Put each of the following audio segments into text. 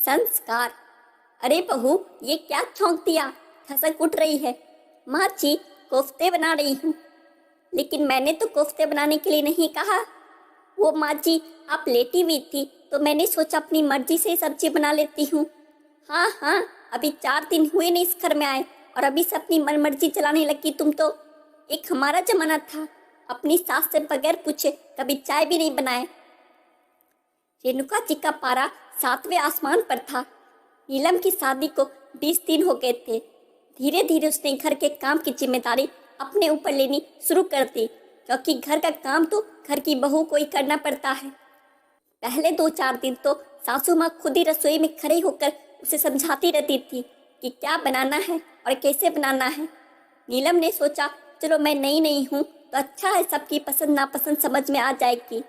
संस्कार। अरे बहू, ये क्या छौंक दिया, खसक उठ रही है। माँ जी, कोफ्ते बना रही हूँ। लेकिन मैंने तो कोफ्ते बनाने के लिए नहीं कहा। वो माँ जी, आप लेटी हुई थी तो मैंने सोचा अपनी मर्जी से सब्जी बना लेती हूँ। हाँ हाँ, अभी 4 दिन हुए नहीं इस घर में आए और अभी से अपनी मन मर्जी चलाने लगी तुम तो। एक हमारा जमाना था, अपनी सास से बगैर पूछे कभी चाय भी नहीं बनाए। रेणुका जी का पारा 7वें आसमान पर था। नीलम की शादी को 20 दिन हो गए थे। धीरे धीरे उसने घर के काम की जिम्मेदारी अपने ऊपर लेनी शुरू कर दी, क्योंकि घर का काम तो घर की बहू को ही करना पड़ता है। पहले 2-4 दिन तो सासू माँ खुद ही रसोई में खड़े होकर उसे समझाती रहती थी कि क्या बनाना है और कैसे बनाना है। नीलम ने सोचा, चलो मैं नई हूँ तो अच्छा है, सबकी पसंद नापसंद समझ में आ जाएगी।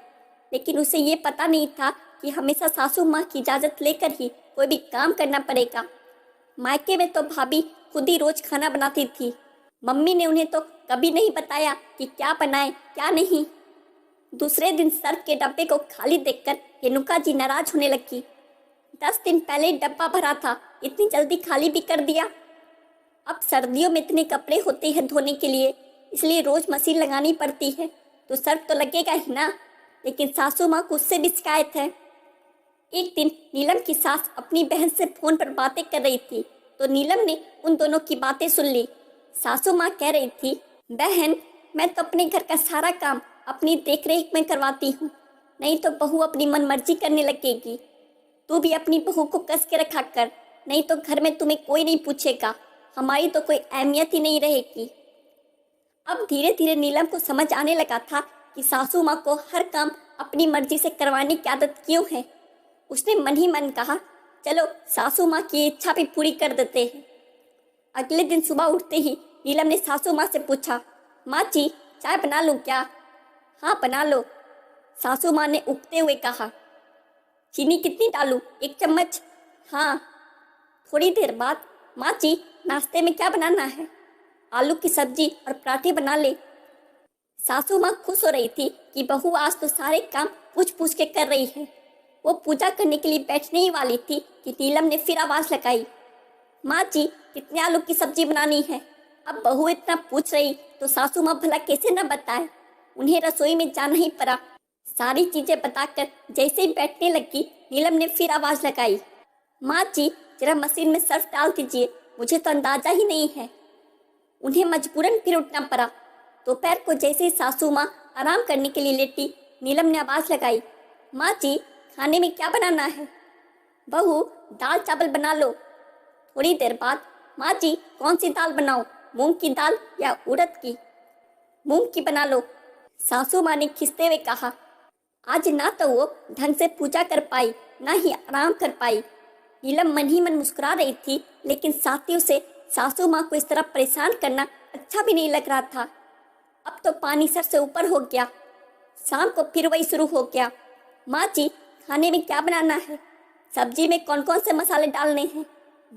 लेकिन उसे ये पता नहीं था कि हमेशा सासू माँ की इजाज़त लेकर ही कोई भी काम करना पड़ेगा। मायके में तो भाभी खुद ही रोज खाना बनाती थी। मम्मी ने उन्हें तो कभी नहीं बताया कि क्या बनाए क्या नहीं। दूसरे दिन सर्फ के डब्बे को खाली देखकर रेणुका जी नाराज होने लगी। 10 दिन पहले डब्बा भरा था, इतनी जल्दी खाली भी कर दिया। अब सर्दियों में इतने कपड़े होते हैं धोने के लिए, इसलिए रोज मशीन लगानी पड़ती है, तो सर्फ तो लगेगा ही ना। लेकिन सासू माँ को उससे भी शिकायत है। एक दिन नीलम की सास अपनी बहन से फोन पर बातें कर रही थी, तो नीलम ने उन दोनों की बातें सुन ली। सासू माँ कह रही थी, बहन, मैं तो अपने घर का सारा काम अपनी देखरेख में करवाती हूँ, नहीं तो बहू अपनी मन मर्जी करने लगेगी। तू भी अपनी बहू को कस के रखा कर, नहीं तो घर में तुम्हें कोई नहीं पूछेगा, हमारी तो कोई अहमियत ही नहीं रहेगी। अब धीरे धीरे नीलम को समझ आने लगा था कि सासू माँ को हर काम अपनी मर्जी से करवाने की आदत क्यों है। उसने मन ही मन कहा, चलो सासू माँ की इच्छा भी पूरी कर देते हैं। अगले दिन सुबह उठते ही नीलम ने सासू माँ से पूछा, माँ जी, चाय बना लूँ क्या? हाँ बना लो, सासू माँ ने उगते हुए कहा। चीनी कितनी डालूं? 1 चम्मच। हाँ। थोड़ी देर बाद, माँ जी, नाश्ते में क्या बनाना है? आलू की सब्जी और पराठे बना ले। सासू माँ खुश हो रही थी कि बहू आज तो सारे काम पूछ पूछ के कर रही है। वो पूजा करने के लिए बैठने ही वाली थी कि नीलम ने फिर आवाज़ लगाई, माँ जी, कितने आलू की सब्जी बनानी है? अब बहू इतना पूछ रही तो सासू माँ भला कैसे न बताए। उन्हें रसोई में जाना ही पड़ा। सारी चीजें बताकर जैसे ही बैठने लगी, नीलम ने फिर आवाज़ लगाई, माँ जी, जरा मशीन में सर्फ डाल दीजिए, मुझे तो अंदाजा ही नहीं है। उन्हें मजबूरन फिर उठना पड़ा। दोपहर को जैसे ही सासू माँ आराम करने के लिए लेटी, नीलम ने आवाज़ लगाई, माँ जी, खाने में क्या बनाना है? बहू, दाल चावल बना लो। थोड़ी देर बाद, माँ जी, कौन सी दाल बनाऊं, मूंग की दाल या उड़द की? मूंग की बना लो, सासू माँ ने खिसते हुए कहा। आज ना तो वो ढंग से पूजा कर पाई, ना ही आराम कर पाई। नीलम मन ही मन मुस्कुरा रही थी, लेकिन साथ ही उसे सासू माँ को इस तरह परेशान करना अच्छा भी नहीं लग रहा था। अब तो पानी सर से ऊपर हो गया। शाम को फिर वही शुरू हो गया, माँ जी, खाने में क्या बनाना है? सब्जी में कौन कौन से मसाले डालने हैं?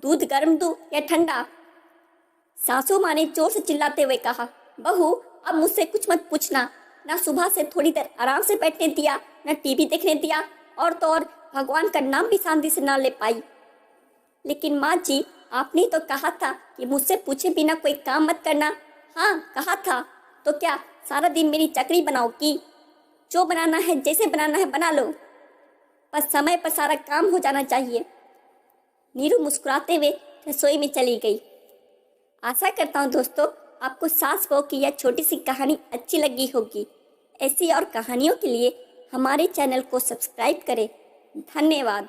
दूध गर्म दूं या ठंडा? सासू माँ ने जोर से चिल्लाते हुए कहा, बहू, अब मुझसे कुछ मत पूछना। ना सुबह से थोड़ी देर आराम से बैठने दिया, ना टीवी देखने दिया, और तो और भगवान का नाम भी शांति से ना ले पाई। लेकिन माँ जी, आपने तो कहा था कि मुझसे पूछे बिना कोई काम मत करना। हाँ कहा था, तो क्या सारा दिन मेरी चकरी बनाओगी? जो बनाना है, जैसे बनाना है बना लो, बस समय पर सारा काम हो जाना चाहिए। नीरू मुस्कुराते हुए रसोई में चली गई। आशा करता हूँ दोस्तों, आपको सास बहू की यह छोटी सी कहानी अच्छी लगी होगी। ऐसी और कहानियों के लिए हमारे चैनल को सब्सक्राइब करें। धन्यवाद।